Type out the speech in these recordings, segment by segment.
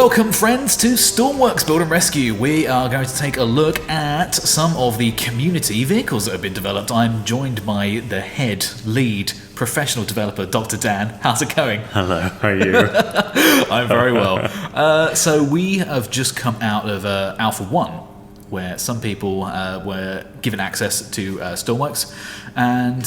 Welcome, friends, to Stormworks Build and Rescue. We are going to take a look at some of the community vehicles that have been developed. I'm joined by the head lead professional developer, Dr. Dan. How's it going? Hello, how are you? I'm very well. So we have just come out of Alpha 1, where some people were given access to Stormworks, and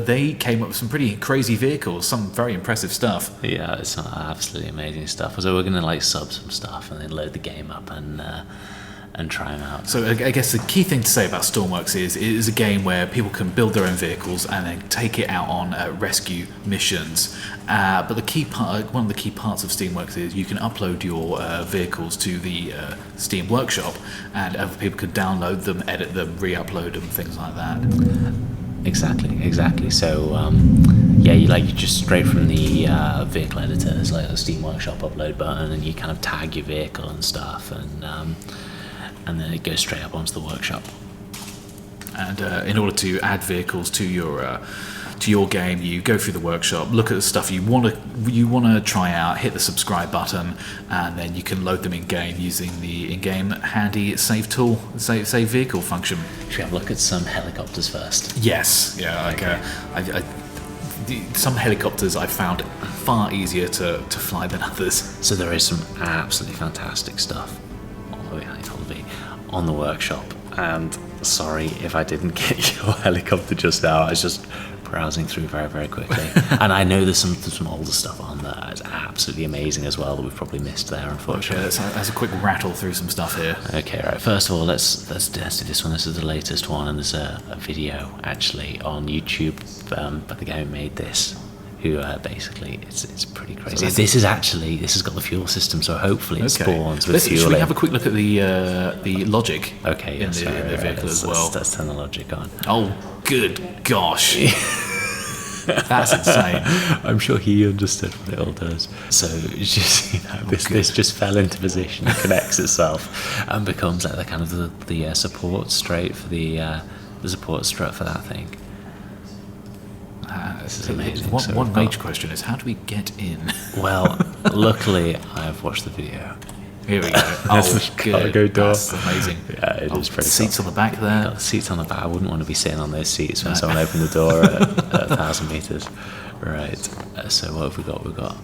they came up with some pretty crazy vehicles, some very impressive stuff. Yeah, it's absolutely amazing stuff. So we're going to sub some stuff and then load the game up and try them out. So I guess the key thing to say about Stormworks is it is a game where people can build their own vehicles and then take it out on rescue missions. But the key part, one of the key parts of Steamworks is you can upload your vehicles to the Steam Workshop, and other people can download them, edit them, re-upload them, things like that. Exactly. So you just straight from the vehicle editor, there's like a Steam Workshop upload button, and you kind of tag your vehicle and stuff, and then it goes straight up onto the workshop. And in order to add vehicles to your game, you go through the workshop, look at the stuff you want to try out, hit the subscribe button, and then you can load them in game using the in-game handy save tool, save vehicle function. Should we have a look at some helicopters first? Yes, yeah. Some helicopters I found far easier to fly than others. So there is some absolutely fantastic stuff on the workshop, and sorry if I didn't get your helicopter just now. I was just browsing through very, very quickly, and I know there's some older stuff on there. It's absolutely amazing as well that we've probably missed there, unfortunately. Okay, let's a quick rattle through some stuff here. Okay, right. First of all, let's do this one. This is the latest one, and there's a video actually on YouTube by the guy who made this. Who basically it's pretty crazy. So this has got the fuel system, so hopefully it spawns with fuel. Should we have a quick look at the logic? Okay, in the vehicle as well. Let's turn the logic on. Oh, good gosh. That's insane. I'm sure he understood what it all does. So it's just this just fell into position, connects itself, and becomes like the kind of the support straight for the support strut for that thing. This is amazing. One major question is, how do we get in? Well, luckily I've watched the video. Here we go. Oh, good. Cargo door. That's amazing. Yeah, it is pretty Seats cool. on the back there. Got the seats on the back. I wouldn't want to be sitting on those seats when someone opened the door at 1,000 meters. Right. So what have we got? We've got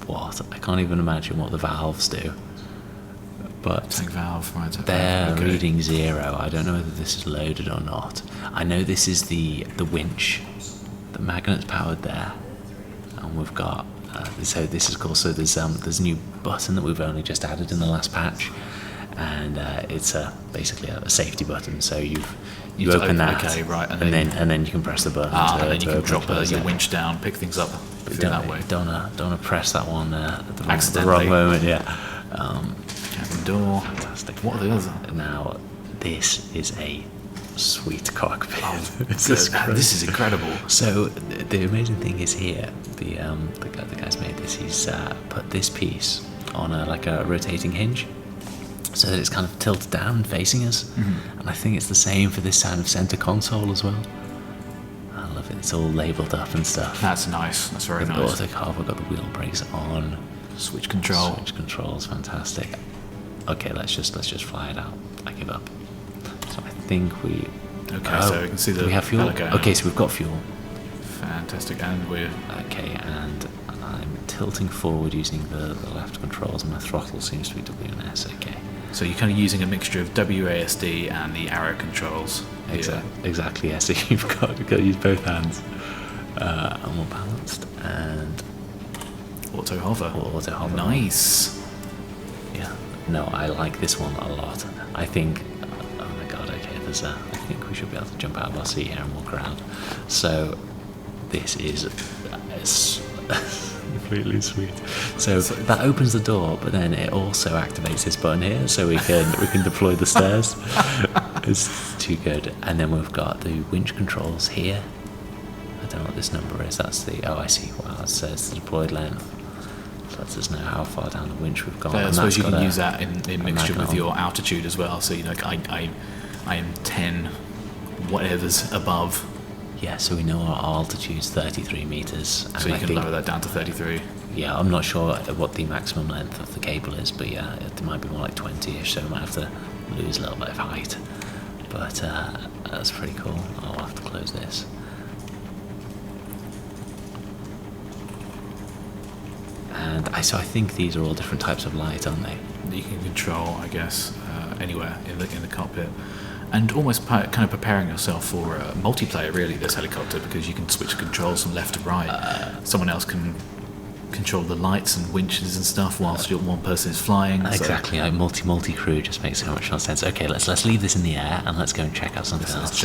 what? I can't even imagine what the valves do. But tank valve, right? They're reading 0. I don't know whether this is loaded or not. I know this is the winch. The magnet's powered there, and we've got so this is cool. So there's a new button that we've only just added in the last patch, and it's basically a safety button. So you open that, okay, right, and then you can press the button. And then you can drop your winch down, pick things up that way. Don't wanna press that one at the Accidentally. wrong moment. Yeah. Cabin door. Fantastic. What are the others? Now this is a sweet cockpit. This is incredible. So the amazing thing is here, the guy's made this. He's put this piece on a rotating hinge, so that it's kind of tilted down and facing us. Mm-hmm. And I think it's the same for this kind of center console as well. I love it. It's all labelled up and stuff. That's nice. That's very nice. Auto carb. We've got the wheel brakes on. Switch control. Switch controls. Fantastic. Okay, let's just fly it out. I give up. So I think we. Okay, so we can see we have fuel. Okay, so we've got fuel. Fantastic, and we're okay, and I'm tilting forward using the left controls, and my throttle seems to be W and S. Okay. So you're kind of using a mixture of WASD and the arrow controls. Exactly. Yeah. So you've got to use both hands. And more balanced and auto hover. Auto hover. Nice. Yeah. No, I like this one a lot. I think. Oh my god. Okay. I think we should be able to jump out of our seat here and walk around. So this is completely sweet. So that opens the door, but then it also activates this button here, so we can deploy the stairs. It's too good. And then we've got the winch controls here. I don't know what this number is. That's the I see. Wow, it says the deployed length. So lets us know how far down the winch we've gone. I suppose you can use that in mixture with your altitude as well. So I am 10 whatever's above. Yeah, so we know our altitude's 33 meters. So you can lower that down to 33. Yeah, I'm not sure what the maximum length of the cable is, but yeah, it might be more like 20-ish, so I might have to lose a little bit of height. But that's pretty cool. I'll have to close this. And so I think these are all different types of light, aren't they? You can control, I guess, anywhere in the cockpit. And almost kind of preparing yourself for multiplayer, really, this helicopter, because you can switch controls from left to right. Someone else can control the lights and winches and stuff whilst one person is flying. Exactly, like multi crew just makes so much more sense. Okay, let's leave this in the air and let's go and check out something else.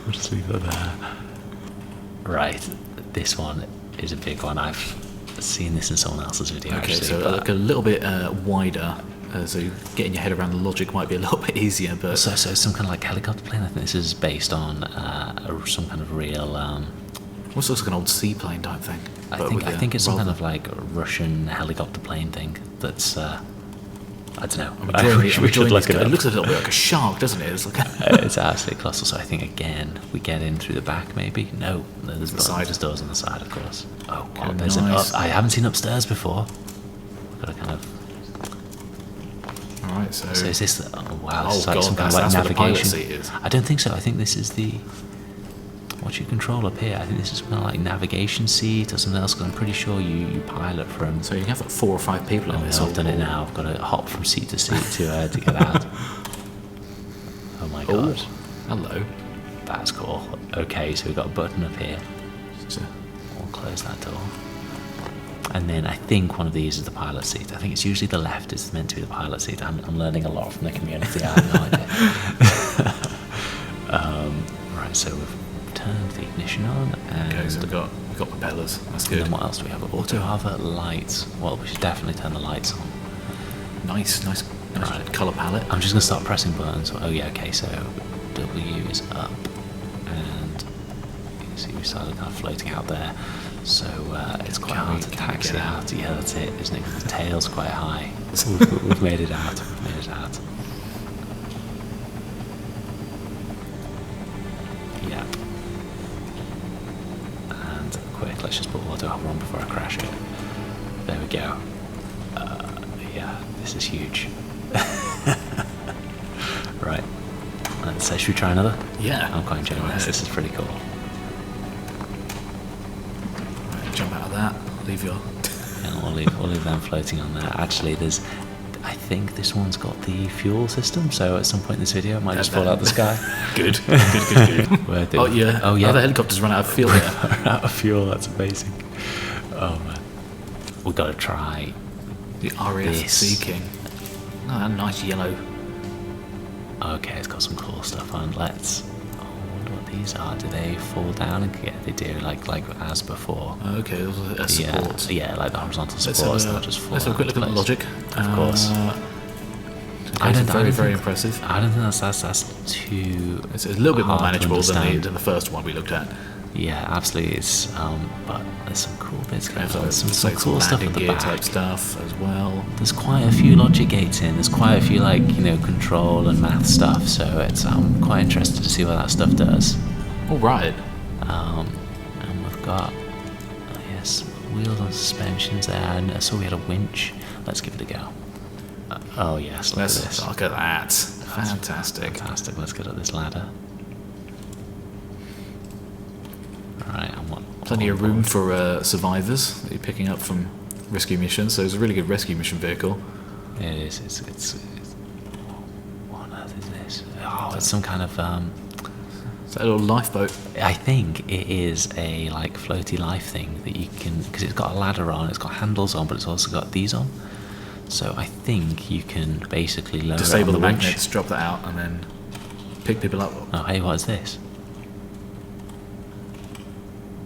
We'll just leave it there. Right, this one is a big one. I've seen this in someone else's video. Okay, actually, so like a little bit wider. So getting your head around the logic might be a little bit easier, but so some kind of like helicopter plane. I think this is based on some kind of real. Almost looks like an old seaplane type thing. I think it's some kind of like Russian helicopter plane thing. That's I don't know. We should look it up. It looks a little bit like a shark, doesn't it? It's like it's absolutely colossal. So I think again we get in through the back, maybe. No, there's doors on the side, of course. Oh god, there's nice. I haven't seen upstairs before. Got to kind of. Alright, so is this? Oh wow, oh it's like god, some kind of that's like what the pilot navigation. seat is. I don't think so. I think this is the. What you control up here? I think this is kind of like navigation seat or something else. Because I'm pretty sure you pilot from. So you can have like 4 or 5 people in this. I've done it now. I've got to hop from seat to seat to get out. Oh my god! Hello. That's cool. Okay, so we've got a button up here. So, We'll close that door. And then I think one of these is the pilot seat. I think it's usually the left is meant to be the pilot seat. I'm learning a lot from the community. I have no idea. Right, so we've turned the ignition on. And okay, so we've got propellers. That's good. And then what else do we have? Auto hover lights. Well, we should definitely turn the lights on. Nice Right. colour palette. I'm just going to start pressing buttons. Oh yeah, okay, so W is up. And you can see we started kind of floating out there. So it's quite hard to taxi out. Yeah, that's it, isn't it? The tail's quite high. We've made it out. Yeah. And quick, let's just put auto hover on before I crash it. There we go. Yeah, this is huge. Right. So should we try another? Yeah. I'm quite enjoying this. This is pretty cool. Right, jump out of that. Leave your. Yeah, we'll leave them floating on there. Actually, I think this one's got the fuel system, so at some point in this video it might just fall out the sky. Good. Oh yeah. The helicopter's run out of fuel. Run out of fuel. That's amazing. Oh man. We've got to try The RAF Sea King. Oh, that nice yellow. Okay, it's got some cool stuff on. I wonder what these are. Do they fall down and they do like as before? Okay, there's a support. Yeah, like the horizontal support. Let's have a quick look at the logic. Of course. Very impressive. I don't think that's too. It's a little bit more manageable than the first one we looked at. Yeah, absolutely. It's but there's some cool bits going on. Some cool stuff at the gear back. type stuff as well. There's quite a few logic gates in. There's quite a few control and math stuff. So I'm quite interested to see what that stuff does. All right. And we've got wheels on suspensions there. And I saw we had a winch. Let's give it a go. Oh yes, look at this. Look at that. Fantastic. Let's get up this ladder. Right, Plenty of room for survivors that you're picking up from rescue missions. So it's a really good rescue mission vehicle. It is. It's what on earth is this? Oh, it's some kind of. Is that a little lifeboat? I think it is a floaty life thing that you can, because it's got a ladder on, it's got handles on, but it's also got these on. So I think you can basically lower disable the winch. magnets, drop that out, and then pick people up. Oh, hey, what is this?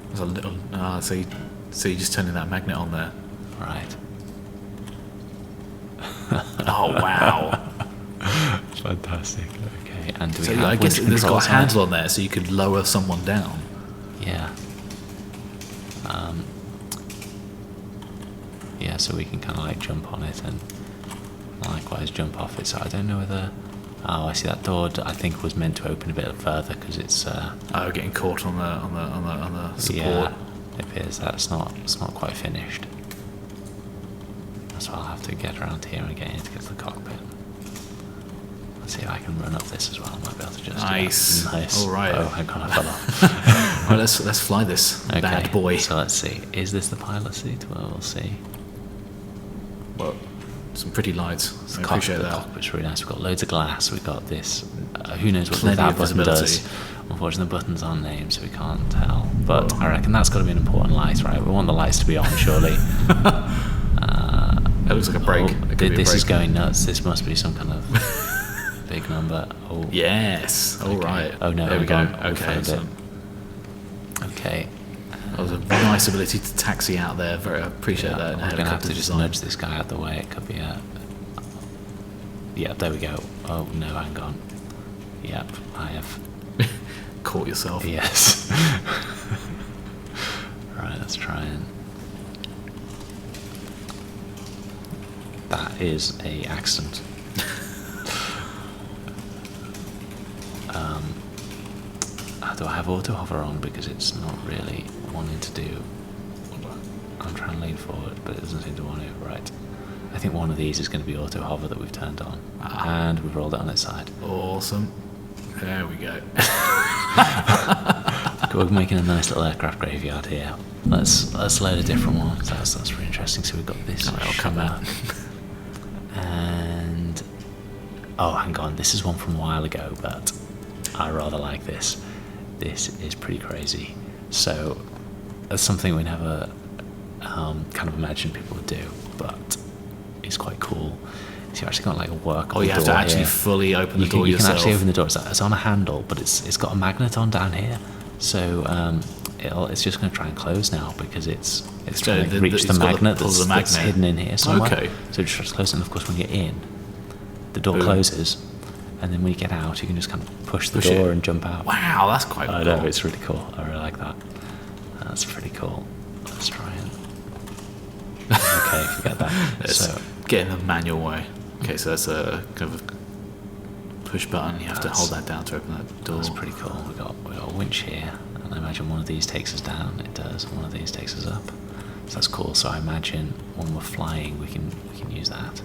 There's a little. So you're just turning that magnet on there. Right. Oh wow! Fantastic. Okay, and do we So have I guess there's got a on handle on there, so you could lower someone down. Yeah. Yeah, so we can kind of jump on it and likewise jump off it. So I don't know whether. Oh, I see that door. I think was meant to open a bit further because it's. Getting caught on the support. It appears that it's not quite finished. So I'll have to get around here again to get to the cockpit. Let's see if I can run up this as well. I might be able to just Nice. Nice. All right. Oh, hang on, I fell off. Right, let's fly this bad boy. So let's see. Is this the pilot seat? Well, we'll see. Well, some pretty lights. I appreciate The that. cockpit's really nice. We've got loads of glass. We've got this. Who knows what Plenty that of button visibility. does? Unfortunately, the buttons aren't named, so we can't tell. But I reckon that's got to be an important light, right? We want the lights to be on, surely. That looks like a break. Oh, It could be a this is break. going nuts. This must be some kind of big number. Oh, Yes. All right. Oh no, There we hang go. on. We Okay. found So it. Okay. that was a nice ability to taxi out there. Very appreciate that. in I'm gonna have helicopter to just design. nudge this guy out the way. It could be a. Yeah, there we go. Oh no, hang on. Yep, I have. Caught yourself. Yes. Right, let's try and. That is a accident. Do I have auto hover on because it's not really wanting to do? I'm trying to lean forward, but it doesn't seem to want to. Right. I think one of these is going to be auto hover that we've turned on, and we've rolled it on its side. Awesome. There we go. We're making a nice little aircraft graveyard here. Let's load a different one. That's really interesting. So we've got this. Alright, I'll come out. And oh, hang on. This is one from a while ago, but I rather like this. This is pretty crazy. So that's something we never kind of imagined people would do, but it's quite cool. So you actually got like a workable door. Oh, you have to actually here. fully open the door You yourself. can actually open the door. It's on a handle, but it's got a magnet on down here. So it's just going to try and close now because it's trying to reach the magnet that's hidden in here somewhere. Okay. So it just tries to close, and of course when you're in, the door closes, and then when you get out, you can just kind of push the door and jump out. Wow, that's quite cool. I know, it's really cool. I really like that. That's pretty cool. Let's try and. Okay, forget that. Let's So get in the manual way. Okay, so that's a kind of a push button. You have to hold that down to open that door. that's pretty cool. We got a winch here, and I imagine one of these takes us down. It does. One of these takes us up. So that's cool. So I imagine when we're flying, we can use that.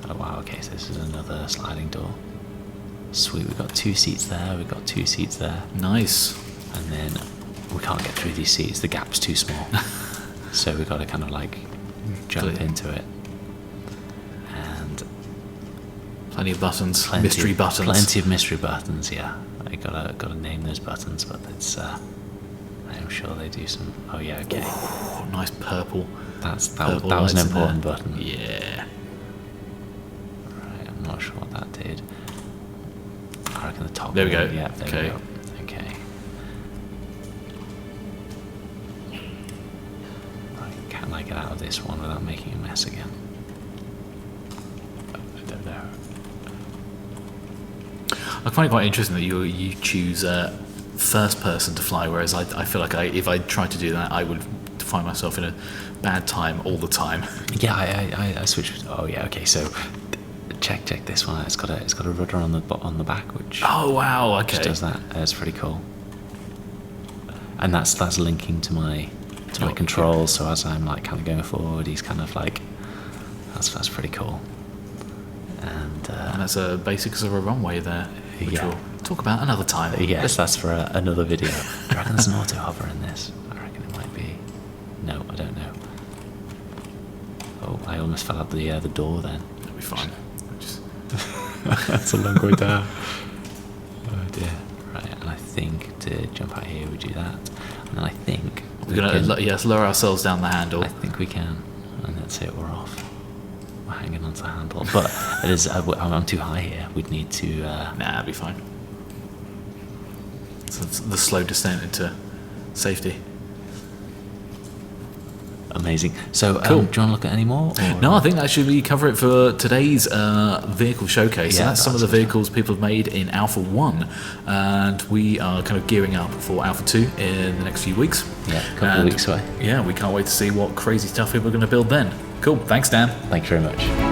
Oh wow. Okay, so this is another sliding door. Sweet. We've got 2 seats there. We've got 2 seats there, Nice. and then we can't get through these seats. The gap's too small. So we've got to kind of like jump Clear. into it. And Plenty of buttons. Mystery buttons. Plenty of mystery buttons. Yeah, I gotta name those buttons, but it's. I'm sure they do some. Oh yeah, okay. Oh, nice purple. That was purple an lights in important there. button. Yeah. Right, I'm not sure what that did. I reckon the top. There we go. one, Yeah. There Okay. we go. Okay. Right, can I get out of this one without making a mess again? I don't know. I find it quite interesting that you choose first person to fly, whereas I feel like if I tried to do that, I would find myself in a bad time all the time. Yeah, I switched. Oh yeah, okay. So check this one. It's got a rudder on the back, which Oh wow, okay. which does that. It's pretty cool. And that's linking to my Oh, controls. So as I'm like kind of going forward, he's kind of like that's pretty cool. And And that's a basics of a runway there, which Yeah. we'll talk about another time. yes, that's for another video. Do you reckon there's an auto hover in this? I reckon it might be. No, I don't know. Oh, I almost fell out the door then. That'll be fine. Just That's a long way down. Oh dear. Right, and I think to jump out here we do that, and then I think we're gonna lower ourselves down the handle. I think we can, and that's it. We're off. We're hanging onto the handle, but it is. I'm too high here. We'd need to. Nah, it'll be fine. So it's the slow descent into safety. Amazing. So, Cool. do you want to look at any more? or- No, I think that should be cover it for today's vehicle showcase. So Yeah, that's some of the that's vehicles people have made in Alpha 1. And we are kind of gearing up for Alpha 2 in the next few weeks. Yeah, a couple of And weeks away. Yeah, we can't wait to see what crazy stuff people are going to build then. Cool. Thanks, Dan. Thank you very much.